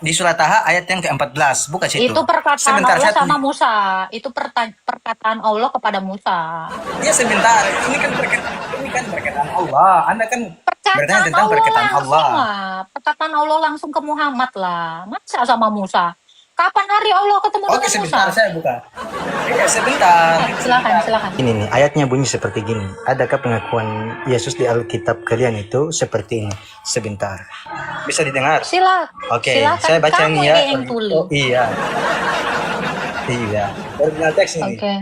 Di surat Taha ayat yang ke-14, buka situ. Itu perkataan Sebentar, Allah satu. sama Musa. Itu perkataan Allah kepada Musa. Ya sebentar, ini kan perkataan Allah. Anda kan bertanya Perkataan tentang Allah perkataan langsung Allah. lah. Perkataan Allah langsung ke Muhammad lah. Masa sama Musa? Kapan hari Allah ketemu Oke, dengan sebentar Musa? saya buka. Ya, sebentar. Silakan. Ini nih, ayatnya bunyi seperti gini. Adakah pengakuan Yesus di Alkitab kalian itu seperti ini? Sebentar. Bisa didengar? Oke, Silakan. saya baca Kamu ini ya. yang tulis. Oh iya. Iya. Original teks ini. Oke.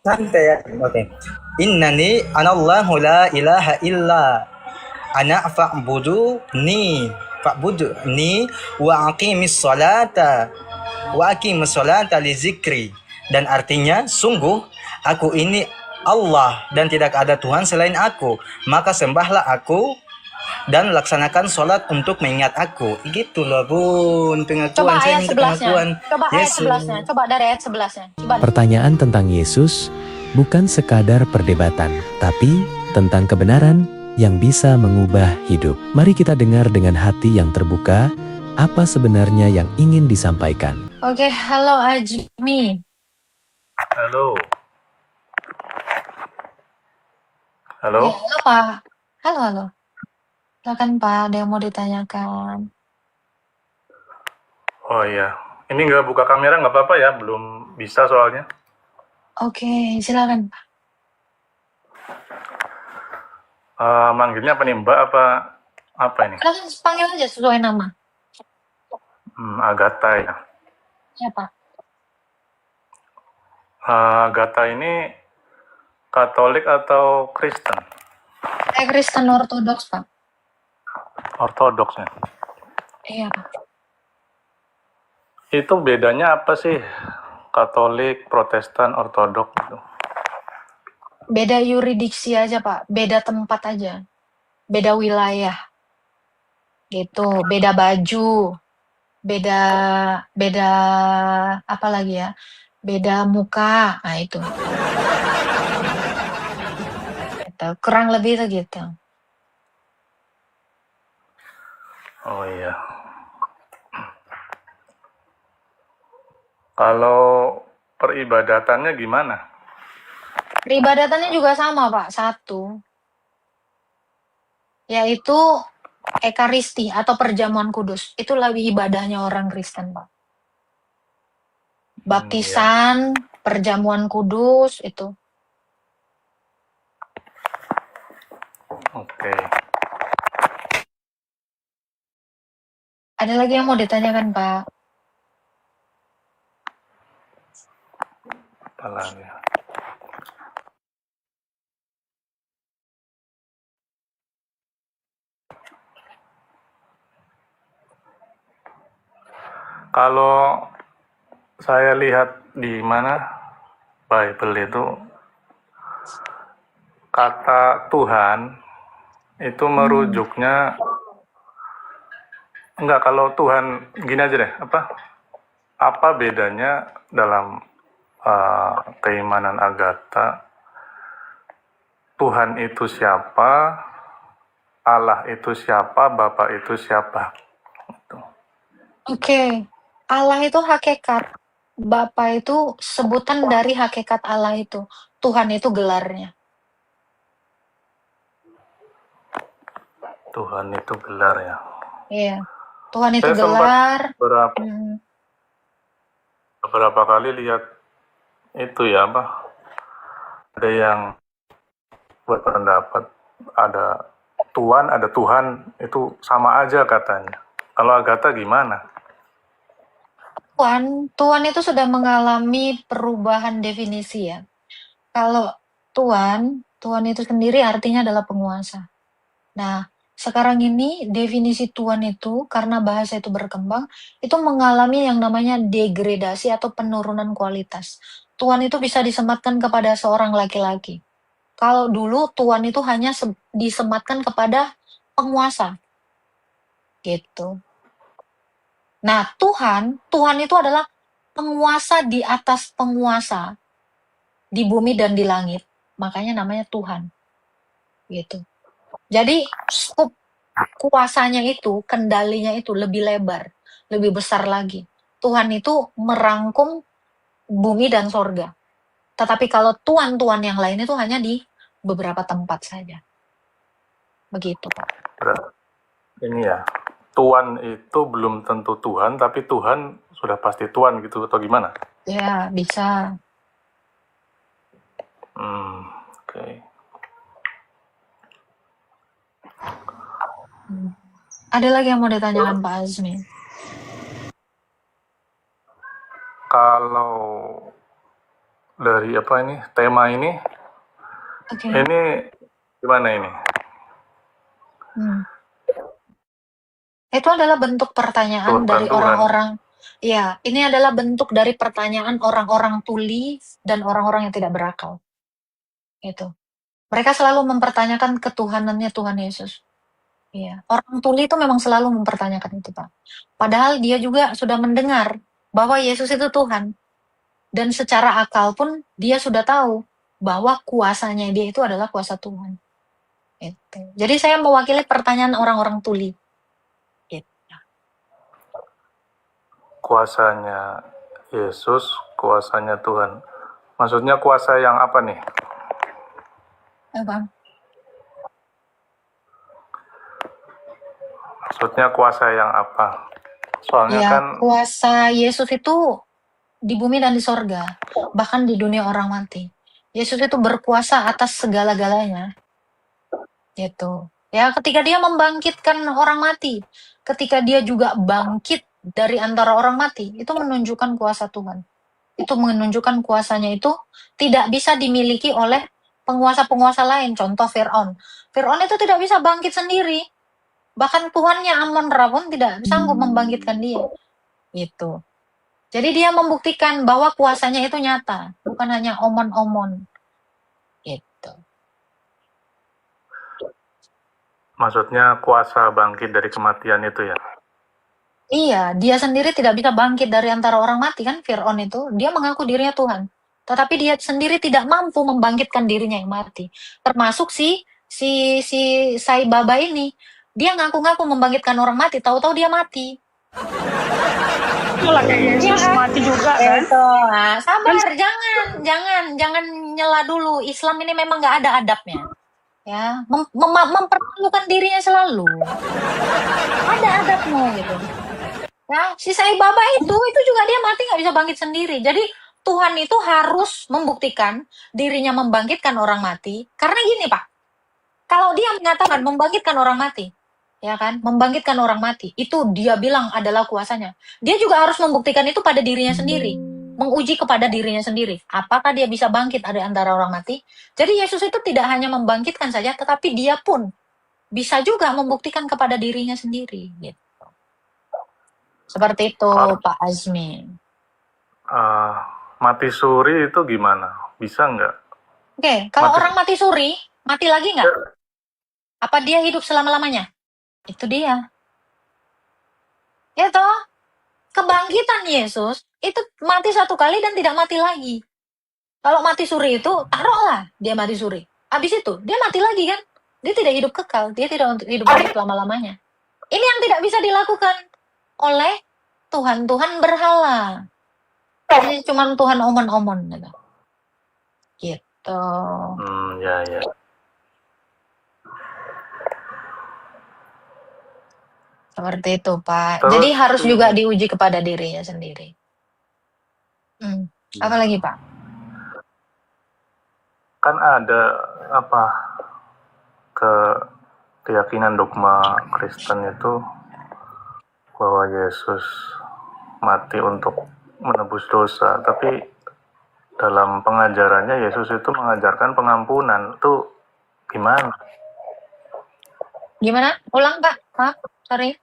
Santai ya. Oke. Innani anallahu la ilaha illa ana fa'buduni wa aqimis salata li zikri. Dan artinya, sungguh aku ini Allah dan tidak ada Tuhan selain aku, maka sembahlah aku dan laksanakan sholat untuk mengingat aku. Gitu loh bun, pengakuan Coba saya ayat minta 11-nya. pengakuan Coba ayat Yesus. 11-nya. Coba dari ayat 11-nya. Coba. Pertanyaan tentang Yesus bukan sekadar perdebatan, tapi tentang kebenaran yang bisa mengubah hidup. Mari kita dengar dengan hati yang terbuka apa sebenarnya yang ingin disampaikan. Oke, halo Ajmi. Halo. Halo. Ya, halo Pak. Halo. Silakan Pak, ada yang mau ditanyakan. Oh iya. Ini nggak buka kamera nggak apa-apa ya? Belum bisa soalnya. Oke, silakan Pak. Manggilnya apa nih Mbak apa ini? Silakan panggil aja sesuai nama. Agatha ya. Ya Pak. Agatha ini Katolik atau Kristen? Saya Kristen Ortodoks Pak. Ortodoks ya. Iya Pak. Itu bedanya apa sih? Katolik, Protestan, Ortodoks gitu. Beda yuridiksi aja Pak, beda tempat aja. Beda wilayah. Gitu, beda baju. Beda apa lagi ya? Beda muka. Nah, itu. Gitu. Kurang lebih itu gitu. Oh iya. Kalau peribadatannya gimana? Peribadatannya juga sama Pak, satu. Yaitu Ekaristi atau perjamuan kudus. Itulah ibadahnya orang Kristen Pak. Baptisan, perjamuan kudus, itu. Oke. Ada lagi yang mau ditanyakan Pak? Apa lagi? Kalau saya lihat di mana Bible itu kata Tuhan itu merujuknya enggak, kalau Tuhan gini aja deh, apa bedanya dalam keimanan Agatha? Tuhan itu siapa? Allah itu siapa? Bapa itu siapa? Oke. Allah itu hakikat. Bapa itu sebutan dari hakikat Allah itu. Tuhan itu gelarnya. Tuhan itu gelar ya. Iya. Tuhan itu Saya gelar. sempat beberapa kali lihat itu ya, ada yang berpendapat ada Tuhan itu sama aja katanya. Kalau Agatha gimana? Tuhan itu sudah mengalami perubahan definisi ya. Kalau Tuhan itu sendiri artinya adalah penguasa. Nah, sekarang ini definisi Tuhan itu karena bahasa itu berkembang, itu mengalami yang namanya degradasi atau penurunan kualitas. Tuhan itu bisa disematkan kepada seorang laki-laki. Kalau dulu Tuhan itu hanya disematkan kepada penguasa. Gitu. Nah, Tuhan itu adalah penguasa di atas penguasa di bumi dan di langit. Makanya namanya Tuhan. Gitu. Jadi, skup kuasanya itu, kendalinya itu lebih lebar. lebih besar lagi. Tuhan itu merangkum bumi dan sorga. Tetapi kalau tuan-tuan yang lain itu hanya di beberapa tempat saja. Begitu, Pak. Ini ya, Tuhan itu belum tentu Tuhan, tapi Tuhan sudah pasti Tuhan gitu, atau gimana? Ya, bisa. Oke. Ada lagi yang mau ditanyakan Pak Azmi? Kalau dari tema ini, Oke. ini gimana ini? Itu adalah bentuk pertanyaan Tuhan, dari Tuhan. orang-orang. Ya, ini adalah bentuk dari pertanyaan orang-orang tuli dan orang-orang yang tidak berakal. Itu. Mereka selalu mempertanyakan ketuhanannya Tuhan Yesus. Iya, orang tuli itu memang selalu mempertanyakan itu, Pak. Padahal dia juga sudah mendengar bahwa Yesus itu Tuhan. Dan secara akal pun dia sudah tahu bahwa kuasanya dia itu adalah kuasa Tuhan. Itu. Jadi saya mewakili pertanyaan orang-orang tuli. Gitu. Kuasanya Yesus, kuasanya Tuhan. Maksudnya kuasa yang apa nih? Apa? Maksudnya kuasa yang apa? Soalnya Ya, kan kuasa Yesus itu di bumi dan di sorga, bahkan di dunia orang mati. Yesus itu berkuasa atas segala-galanya. Gitu. Ya, ketika dia membangkitkan orang mati, ketika dia juga bangkit dari antara orang mati, itu menunjukkan kuasa Tuhan. Itu menunjukkan kuasanya itu tidak bisa dimiliki oleh penguasa-penguasa lain. Contoh Fir'aun. Fir'aun itu tidak bisa bangkit sendiri. Bahkan Tuhannya Amon-Ra pun tidak sanggup membangkitkan dia. Gitu. Jadi dia membuktikan bahwa kuasanya itu nyata, bukan hanya omon-omon. Gitu. maksudnya kuasa bangkit dari kematian itu ya. Iya, dia sendiri tidak bisa bangkit dari antara orang mati kan, Fir'aun itu. Dia mengaku dirinya Tuhan. Tetapi dia sendiri tidak mampu membangkitkan dirinya yang mati. Termasuk si Sai Baba ini. Dia ngaku-ngaku membangkitkan orang mati, tahu-tahu dia mati. Itulah kayak Yesus mati juga kan. Itu, nah, sabar, jangan nyela dulu. Islam ini memang nggak ada adabnya. Ya, mempermalukan dirinya selalu. Ada adabmu gitu. Ya, si Sai Baba itu juga dia mati nggak bisa bangkit sendiri. Jadi Tuhan itu harus membuktikan dirinya membangkitkan orang mati. Karena gini Pak, kalau dia mengatakan membangkitkan orang mati, ya kan, membangkitkan orang mati, itu dia bilang adalah kuasanya. Dia juga harus membuktikan itu pada dirinya sendiri, menguji kepada dirinya sendiri. Apakah dia bisa bangkit dari antara orang mati? Jadi Yesus itu tidak hanya membangkitkan saja, tetapi dia pun bisa juga membuktikan kepada dirinya sendiri. Gitu. Seperti itu, Pak Azmi. Mati suri itu gimana? Bisa nggak? Oke, kalau orang mati suri, mati lagi nggak? Apa dia hidup selama-lamanya? Itu dia. Ya toh, kebangkitan Yesus itu mati satu kali dan tidak mati lagi. Kalau mati suri itu, taruhlah dia mati suri. Habis itu, dia mati lagi kan? Dia tidak hidup kekal, dia tidak hidup selama-lamanya. Ini yang tidak bisa dilakukan oleh Tuhan-Tuhan berhala. Ini cuma Tuhan omon-omon gitu. Gitu. Ya. Seperti itu, Pak. Terus, jadi harus juga diuji kepada dirinya sendiri. Apa lagi, Pak? Kan ada keyakinan dogma Kristen itu bahwa Yesus mati untuk menebus dosa, tapi dalam pengajarannya Yesus itu mengajarkan pengampunan. Itu gimana? Gimana? Ulang, Pak. Maaf, sorry.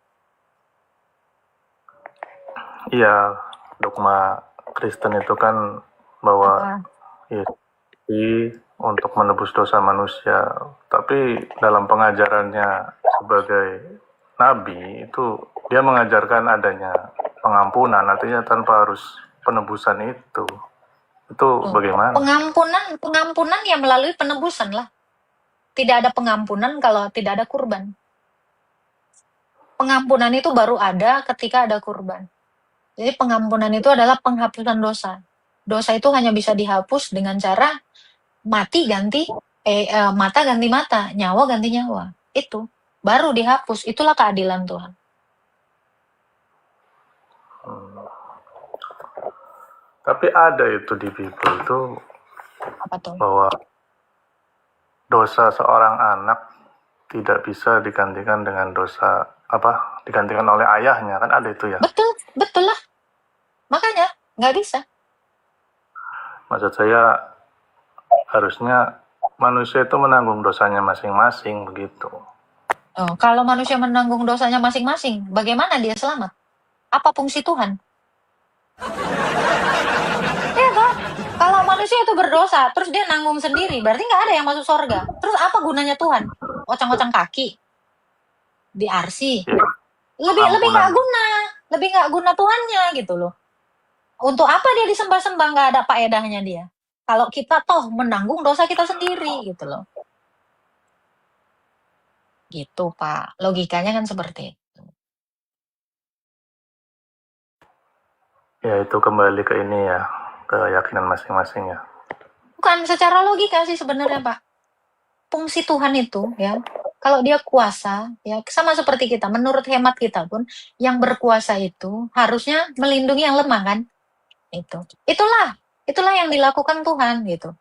Iya, dogma Kristen itu kan bahwa Yesus untuk menebus dosa manusia, tapi dalam pengajarannya sebagai nabi itu dia mengajarkan adanya pengampunan, artinya tanpa harus penebusan itu bagaimana? Pengampunan ya melalui penebusan lah. Tidak ada pengampunan kalau tidak ada kurban. Pengampunan itu baru ada ketika ada kurban. Jadi pengampunan itu adalah penghapusan dosa. Dosa itu hanya bisa dihapus dengan cara mata ganti mata, nyawa ganti nyawa. Itu baru dihapus. Itulah keadilan Tuhan. Tapi ada itu di Bible itu Apa tuh? bahwa dosa seorang anak tidak bisa digantikan dengan digantikan oleh ayahnya, kan ada itu ya. Betul lah. Makanya nggak bisa. Maksud saya harusnya manusia itu menanggung dosanya masing-masing begitu. Oh, kalau manusia menanggung dosanya masing-masing, bagaimana dia selamat? Apa fungsi Tuhan? Ya toh? Kalau manusia itu berdosa, terus dia nanggung sendiri, berarti nggak ada yang masuk surga. Terus apa gunanya Tuhan? Ocang-ocang kaki di RC. Lebih nggak guna Tuhannya gitu loh. Untuk apa dia disembah-sembah, nggak ada faedahnya dia. Kalau kita toh menanggung dosa kita sendiri gitu loh. Gitu Pak, logikanya kan seperti itu. Ya itu kembali ke ini ya, keyakinan masing-masing ya. Bukan secara logika sih sebenarnya Pak. Fungsi Tuhan itu ya, kalau dia kuasa ya sama seperti kita, menurut hemat kita pun yang berkuasa itu harusnya melindungi yang lemah kan. Itulah yang dilakukan Tuhan gitu.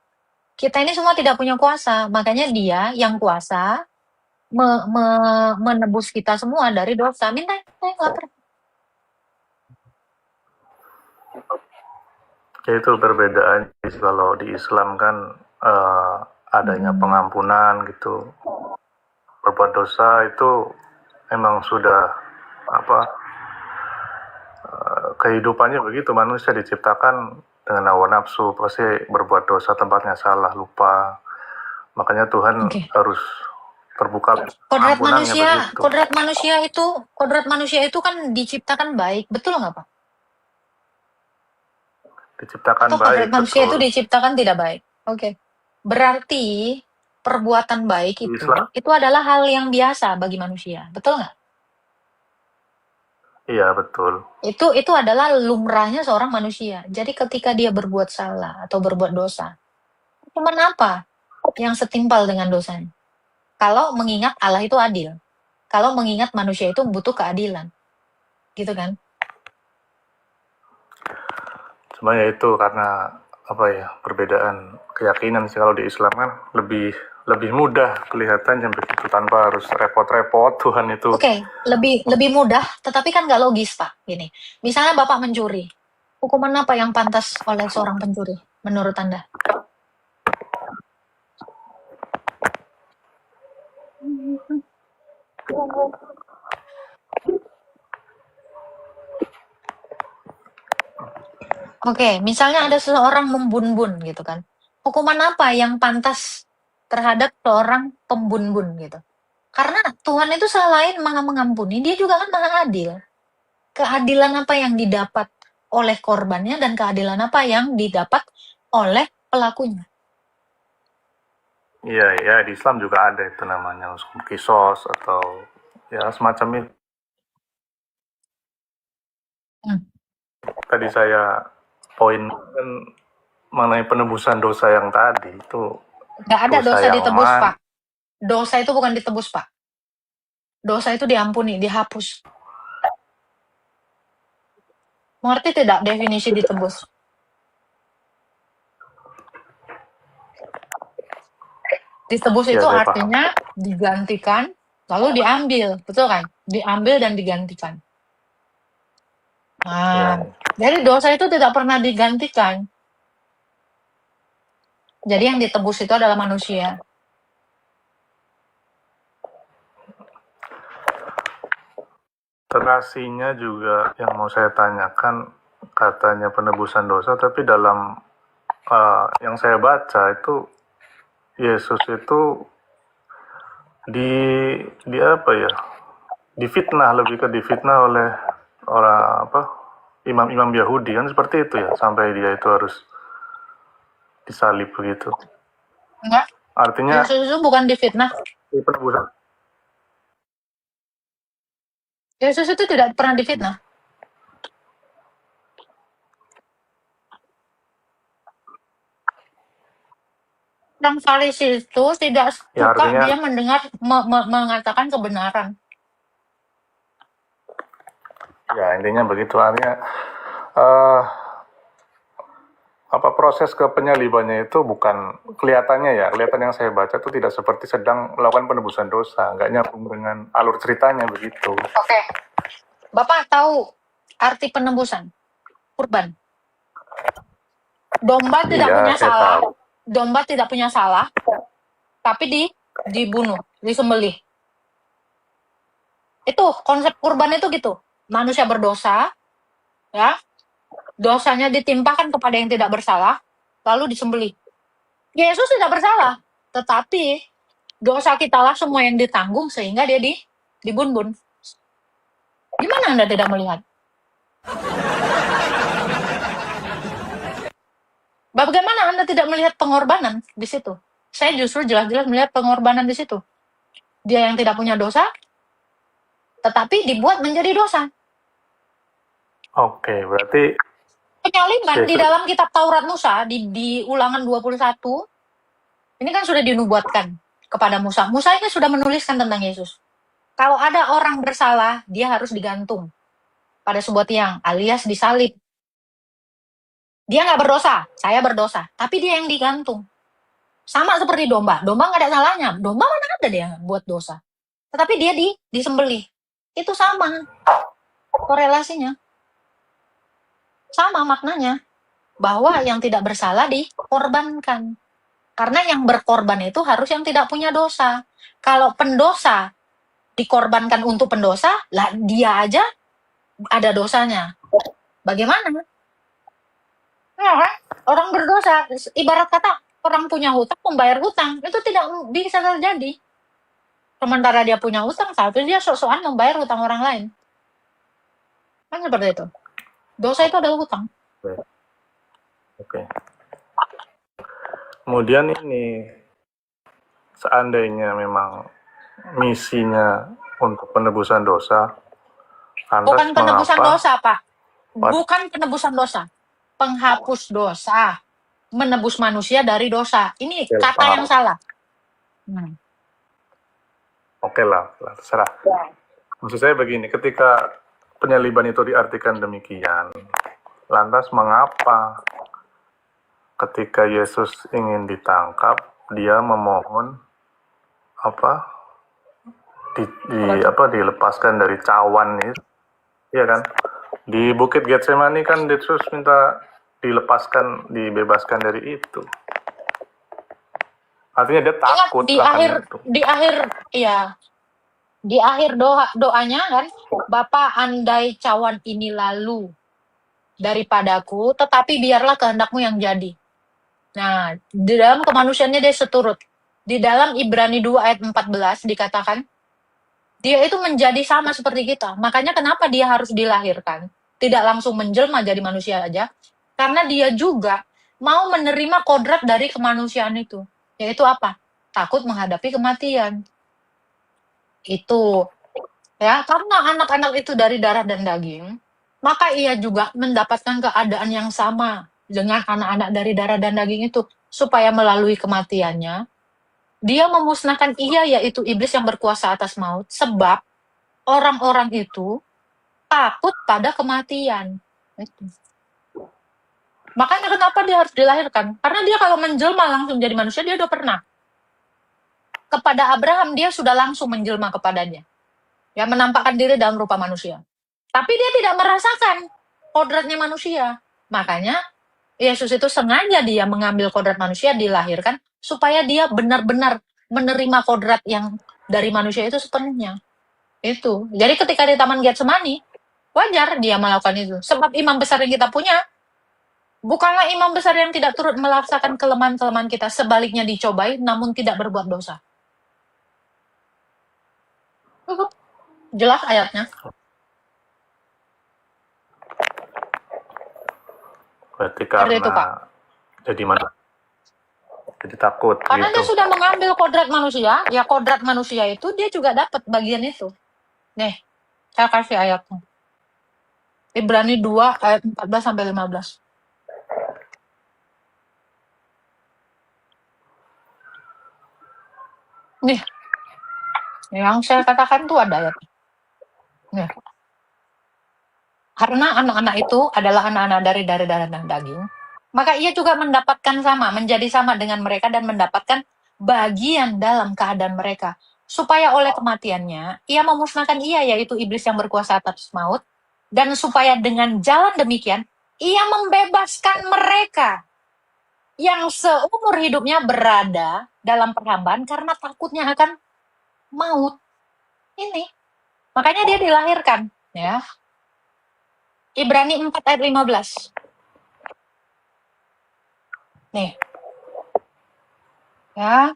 Kita ini semua tidak punya kuasa, makanya dia yang kuasa menebus kita semua dari dosa. Minta lapar. Ya itu perbedaan kalau di Islam kan adanya pengampunan gitu. Berbuat dosa itu emang sudah kehidupannya begitu, manusia diciptakan dengan hawa nafsu, pasti berbuat dosa, tempatnya salah, lupa. Makanya Tuhan harus terbuka pengampunannya begitu. Kodrat manusia itu kan diciptakan baik, betul nggak Pak? Diciptakan Atau baik, kodrat manusia betul. itu diciptakan tidak baik? Oke. Berarti perbuatan baik itu adalah hal yang biasa bagi manusia, betul nggak? Iya betul. Itu adalah lumrahnya seorang manusia. Jadi ketika dia berbuat salah atau berbuat dosa, cuman apa yang setimpal dengan dosanya? Kalau mengingat Allah itu adil, kalau mengingat manusia itu butuh keadilan, gitu kan? Cuma ya itu karena perbedaan keyakinan sih. Kalau di Islam kan lebih mudah kelihatannya begitu, tanpa harus repot-repot Tuhan itu. Oke, lebih mudah, tetapi kan nggak logis Pak. Gini, misalnya Bapak mencuri, hukuman apa yang pantas oleh seorang pencuri menurut Anda? Oke, misalnya ada seseorang membunbun gitu kan. Hukuman apa yang pantas terhadap seorang pembunbun gitu? Karena Tuhan itu selain Maha mengampuni, dia juga kan Maha adil. Keadilan apa yang didapat oleh korbannya dan keadilan apa yang didapat oleh pelakunya. Iya, di Islam juga ada itu namanya kisos atau ya semacam itu. Tadi saya poin kan mengenai penebusan dosa yang tadi itu. Nggak ada dosa ditebus Pak. Dosa itu bukan ditebus Pak. Dosa itu diampuni, dihapus. Mengerti tidak definisi ditebus? Ditebus itu artinya digantikan, lalu diambil, betul kan? Diambil dan digantikan. Nah, jadi dosa itu tidak pernah digantikan. Jadi yang ditebus itu adalah manusia. Terasinya juga yang mau saya tanyakan, katanya penebusan dosa, tapi dalam yang saya baca itu Yesus itu difitnah, lebih ke difitnah oleh orang imam-imam Yahudi kan, seperti itu ya, sampai dia itu harus disalib begitu. Enggak. Artinya Yesus itu bukan difitnah. Penebusan. Yesus itu tidak pernah difitnah. Orang Farisi itu tidak Ya, suka artinya dia mendengar mengatakan kebenaran. ya intinya begitu, artinya proses ke penyalibannya itu bukan kelihatannya ya, kelihatan yang saya baca itu tidak seperti sedang melakukan penebusan dosa, nggak nyambung dengan alur ceritanya begitu. Oke. Bapak tahu arti penebusan? Kurban. Domba tidak Iya, punya saya salah. tahu. Domba tidak punya salah, tapi dibunuh, disembelih. Itu konsep kurban itu gitu. Manusia berdosa, ya, dosanya ditimpakan kepada yang tidak bersalah, lalu disembelih. Yesus tidak bersalah, tetapi dosa kitalah semua yang ditanggung sehingga dia dibun-bun. Gimana Anda tidak melihat? Bagaimana Anda tidak melihat pengorbanan di situ? Saya justru jelas-jelas melihat pengorbanan di situ. Dia yang tidak punya dosa, tetapi dibuat menjadi dosa. Oke, berarti Penyaliban di dalam kitab Taurat Musa, di Ulangan 21, ini kan sudah dinubuatkan kepada Musa. Musa ini sudah menuliskan tentang Yesus. Kalau ada orang bersalah, dia harus digantung pada sebuah tiang, alias disalib. Dia nggak berdosa, saya berdosa, tapi dia yang digantung. Sama seperti domba. Domba nggak ada salahnya. Domba mana ada dia buat dosa. Tetapi dia disembelih. Itu sama korelasinya. Sama maknanya. Bahwa yang tidak bersalah dikorbankan. Karena yang berkorban itu harus yang tidak punya dosa. Kalau pendosa dikorbankan untuk pendosa, lah dia aja ada dosanya. Bagaimana? Nah, orang berdosa, ibarat kata orang punya hutang, membayar hutang, itu tidak bisa terjadi. Sementara dia punya hutang, tapi dia sok-sokan membayar hutang orang lain. Kan seperti itu. Dosa itu adalah hutang. Oke. Kemudian ini, seandainya memang misinya untuk penebusan dosa, bukan penebusan dosa, Pak. Bukan penebusan dosa. Penghapus dosa, menebus manusia dari dosa. Ini kata yang salah. Oke lah, terserah. Maksud saya begini, ketika penyaliban itu diartikan demikian, lantas mengapa ketika Yesus ingin ditangkap, dia memohon dilepaskan dari cawan itu, iya kan? Di Bukit Getsemani kan Yesus minta dilepaskan, dibebaskan dari itu. Artinya dia takut di akhir doanya kan, Bapa, andai cawan ini lalu daripadaku, tetapi biarlah kehendakmu yang jadi. Nah, di dalam kemanusiaannya dia seturut. Di dalam Ibrani 2 ayat 14 dikatakan, dia itu menjadi sama seperti kita. Makanya kenapa dia harus dilahirkan? Tidak langsung menjelma jadi manusia aja. Karena dia juga mau menerima kodrat dari kemanusiaan itu. Yaitu apa? Takut menghadapi kematian. Itu. Ya, karena anak-anak itu dari darah dan daging, maka ia juga mendapatkan keadaan yang sama dengan anak-anak dari darah dan daging itu. Supaya melalui kematiannya, dia memusnahkan yaitu iblis yang berkuasa atas maut, sebab orang-orang itu takut pada kematian. Itu. Makanya kenapa dia harus dilahirkan? Karena dia kalau menjelma langsung jadi manusia, dia udah pernah. Kepada Abraham, dia sudah langsung menjelma kepadanya. Ya, menampakkan diri dalam rupa manusia. Tapi dia tidak merasakan kodratnya manusia. Makanya, Yesus itu sengaja dia mengambil kodrat manusia, dilahirkan, supaya dia benar-benar menerima kodrat yang dari manusia itu sepenuhnya. Itu. Jadi ketika di Taman Getsemani, wajar dia melakukan itu. Sebab imam besar yang kita punya, bukanlah imam besar yang tidak turut melaksanakan kelemahan-kelemahan kita. Sebaliknya dicobai, namun tidak berbuat dosa. Jelas ayatnya. Berarti karena jadi takut. Karena gitu. dia sudah mengambil kodrat manusia, ya kodrat manusia itu dia juga dapat bagian itu. Nih, Saya kasih ayatnya. Ibrani 2 ayat 14 sampai 15. Nih, yang saya katakan tuh ada ayatnya. Nih. Karena anak-anak itu adalah anak-anak dari darah dan daging, maka ia juga mendapatkan sama, menjadi sama dengan mereka dan mendapatkan bagian dalam keadaan mereka. Supaya oleh kematiannya, ia memusnahkan ia, yaitu iblis yang berkuasa atas maut, dan supaya dengan jalan demikian, ia membebaskan mereka yang seumur hidupnya berada dalam perhambaan karena takutnya akan maut. Ini. Makanya dia dilahirkan, ya. Ibrani 4 ayat 15. Nih. Ya.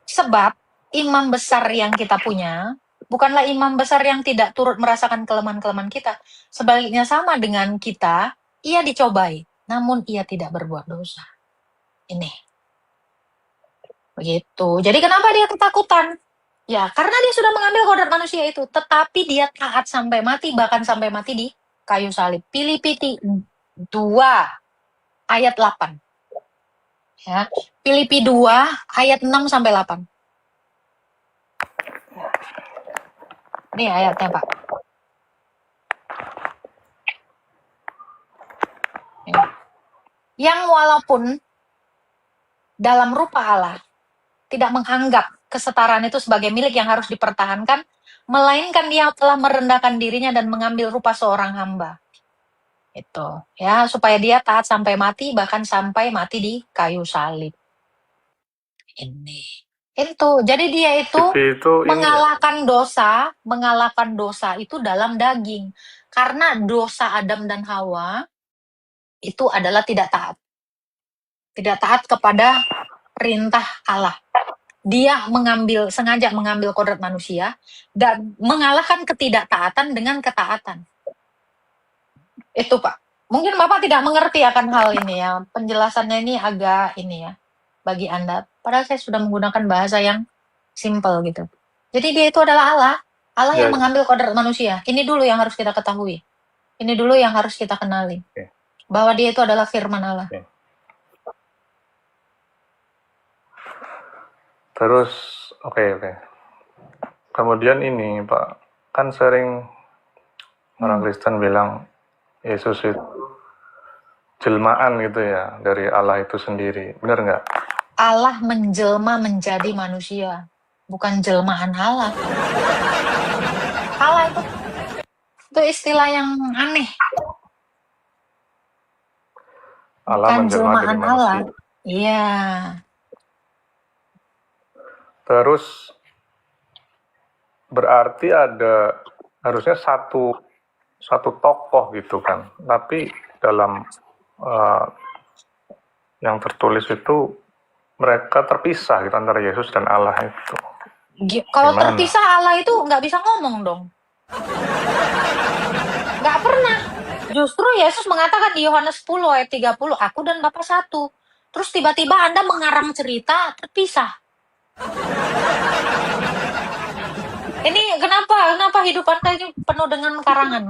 Sebab imam besar yang kita punya bukanlah imam besar yang tidak turut merasakan kelemahan-kelemahan kita. Sebaliknya sama dengan kita, ia dicobai, namun ia tidak berbuat dosa. Ini. Begitu. Jadi kenapa dia ketakutan? Ya, karena dia sudah mengambil kodrat manusia itu, tetapi dia taat sampai mati, bahkan sampai mati di kayu salib. Filipi 2 ayat 8. Ya, Filipi 2 ayat 6 sampai 8. Ini ayatnya, Pak. Yang walaupun dalam rupa Allah tidak menganggap kesetaraan itu sebagai milik yang harus dipertahankan, melainkan dia telah merendahkan dirinya dan mengambil rupa seorang hamba. Itu, ya, supaya dia taat sampai mati, bahkan sampai mati di kayu salib. Ini. Itu. Jadi dia itu mengalahkan dosa itu dalam daging. Karena dosa Adam dan Hawa itu adalah tidak taat. Tidak taat kepada perintah Allah. Dia sengaja mengambil kodrat manusia dan mengalahkan ketidaktaatan dengan ketaatan. Itu, Pak. Mungkin Bapak tidak mengerti akan hal ini ya. Penjelasannya ini agak ini ya bagi Anda. Padahal saya sudah menggunakan bahasa yang simple gitu. Jadi dia itu adalah Allah. Allah yang mengambil kodrat manusia. Ini dulu yang harus kita ketahui. Ini dulu yang harus kita kenali. Bahwa dia itu adalah firman Allah. Terus, oke. Kemudian ini, Pak, kan sering orang Kristen bilang Yesus itu jelmaan gitu ya, dari Allah itu sendiri. Benar nggak? Allah menjelma menjadi manusia, bukan jelmaan Allah. Allah itu istilah yang aneh. Allah bukan menjelma jadi jelmaan manusia. Allah. Iya. Terus berarti ada harusnya satu tokoh gitu kan, tapi dalam yang tertulis itu mereka terpisah gitu antara Yesus dan Allah itu. Kalau terpisah Allah itu nggak bisa ngomong dong. Nggak pernah. Justru Yesus mengatakan di Yohanes 10 ayat 30, aku dan Bapa satu. Terus tiba-tiba Anda mengarang cerita terpisah. Ini kenapa hidup Anda ini penuh dengan karangan?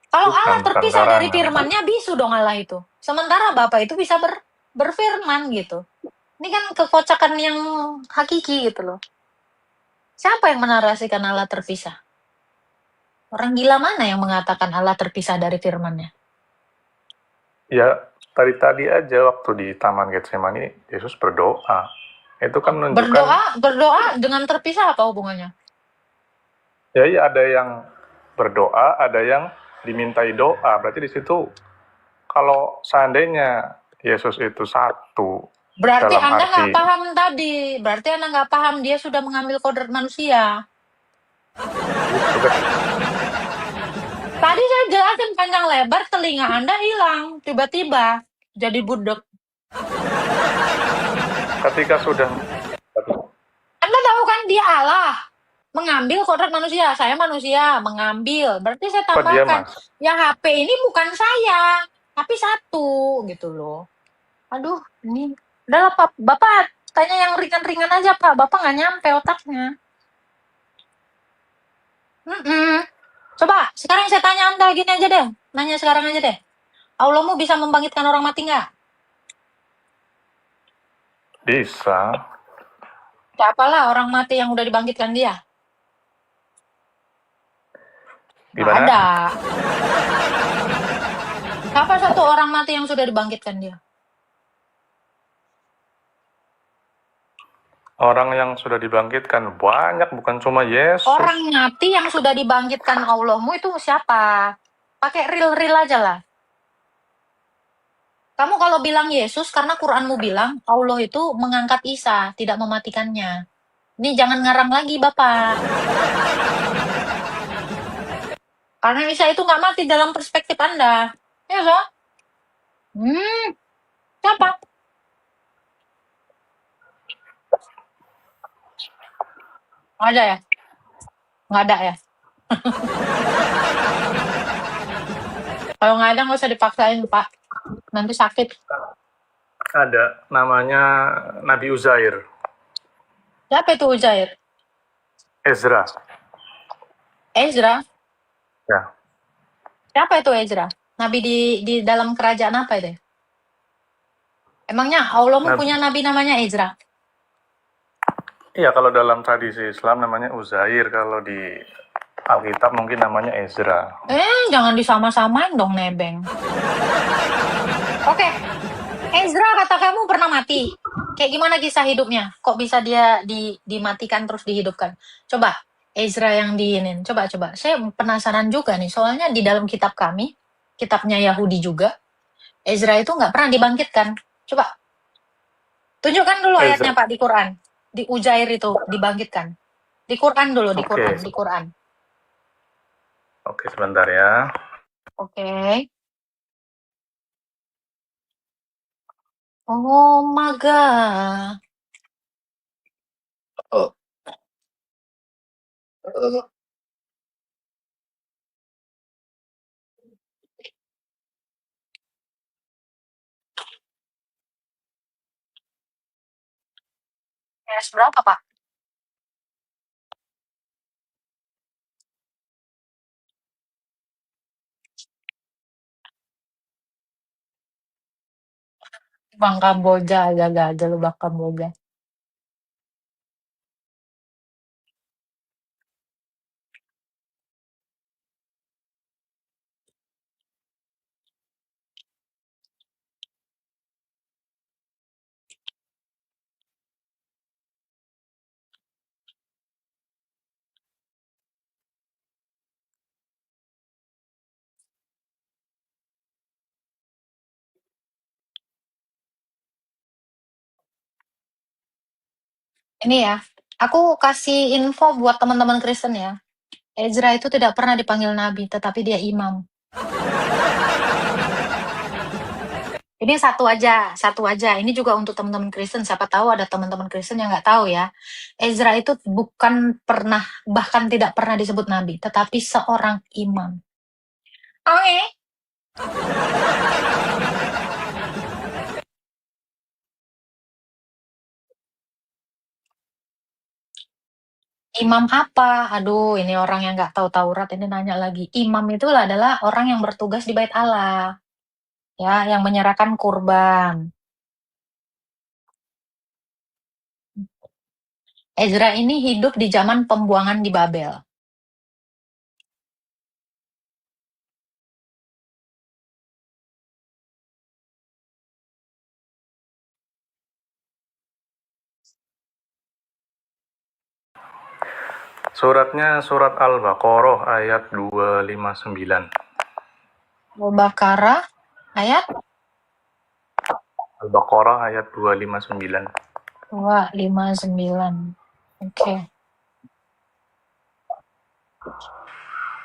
Kalau Allah terpisah dari firman-Nya, bisu dong Allah itu. Sementara Bapa itu bisa berfirman gitu. Ini kan kekocakan yang hakiki gitu loh. Siapa yang menarasikan Allah terpisah? Orang gila mana yang mengatakan Allah terpisah dari firman-Nya? Ya, tadi aja waktu di Taman Getsemani, Yesus berdoa. Itu kan menunjukkan... Berdoa dengan terpisah apa hubungannya? Ya, ada yang berdoa, ada yang dimintai doa. Berarti di situ, kalau seandainya Yesus itu satu, berarti Anda nggak paham tadi. Berarti Anda nggak paham dia sudah mengambil kodrat manusia. Tadi saya jelasin panjang lebar, telinga Anda hilang. Tiba-tiba jadi budek. Ketika sudah... Anda tahu kan dia Allah. Mengambil kodrat manusia. Saya manusia, mengambil. Berarti saya tambahkan. Yang HP ini bukan saya. Tapi satu gitu loh. Aduh, ini... Udahlah Pak, Bapak tanya yang ringan-ringan aja Pak. Bapak nggak nyampe otaknya. Coba, sekarang saya tanya Anda gini aja deh. Nanya sekarang aja deh. Allahmu bisa membangkitkan orang mati nggak? Bisa. Siapalah orang mati yang udah dibangkitkan dia? Nggak Gimana? ada. Siapa satu orang mati yang sudah dibangkitkan dia? Orang yang sudah dibangkitkan banyak, bukan cuma Yesus. Orang mati yang sudah dibangkitkan Allahmu itu siapa? Pakai real aja lah. Kamu kalau bilang Yesus, karena Quranmu bilang Allah itu mengangkat Isa, tidak mematikannya. Ini jangan ngarang lagi, Bapak. Karena Isa itu nggak mati dalam perspektif Anda. Ya, so? Siapa? Nggak ada ya? Nggak ada ya? Kalau nggak ada nggak usah dipaksain, Pak. Nanti sakit. Ada, namanya Nabi Uzair. Siapa itu Uzair? Ezra. Ezra? Ya. Siapa itu Ezra? Nabi di dalam kerajaan apa itu? Emangnya Allahmu punya nabi namanya Ezra? Iya, kalau dalam tradisi Islam namanya Uzair, kalau di Alkitab mungkin namanya Ezra. Jangan disama-samain dong, nebeng. Oke. Ezra kata kamu pernah mati. Kayak gimana kisah hidupnya? Kok bisa dia dimatikan terus dihidupkan? Coba, Ezra yang diinin. Coba. Saya penasaran juga nih, soalnya di dalam kitab kami, kitabnya Yahudi juga, Ezra itu nggak pernah dibangkitkan. Coba, tunjukkan dulu ayatnya Pak di Quran. Di Uzair itu dibangkitkan. Di Quran dulu, di Quran. Oke, sebentar ya. Oke. Oh my God. Ayat berapa, Pak? Bang Kamboja, agak-agak lu Bang Kamboja. Ini ya, aku kasih info buat teman-teman Kristen ya. Ezra itu tidak pernah dipanggil nabi, tetapi dia imam. Ini satu aja. Ini juga untuk teman-teman Kristen. Siapa tahu ada teman-teman Kristen yang nggak tahu ya. Ezra itu bukan pernah, bahkan tidak pernah disebut nabi, tetapi seorang imam. Oke. Imam apa? Aduh, ini orang yang nggak tahu Taurat ini nanya lagi. Imam itu adalah orang yang bertugas di Bait Allah. Ya, yang menyerahkan kurban. Ezra ini hidup di zaman pembuangan di Babel. Suratnya surat Al-Baqarah ayat 259. Al-Baqarah ayat Al-Baqarah ayat 259. 259. Oke.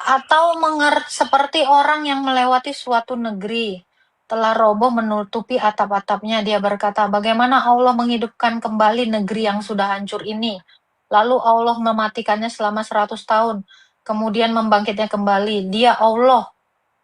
Atau seperti orang yang melewati suatu negeri, telah roboh menutupi atap-atapnya. Dia berkata, bagaimana Allah menghidupkan kembali negeri yang sudah hancur ini? Lalu Allah mematikannya selama 100 tahun, kemudian membangkitnya kembali. Dia Allah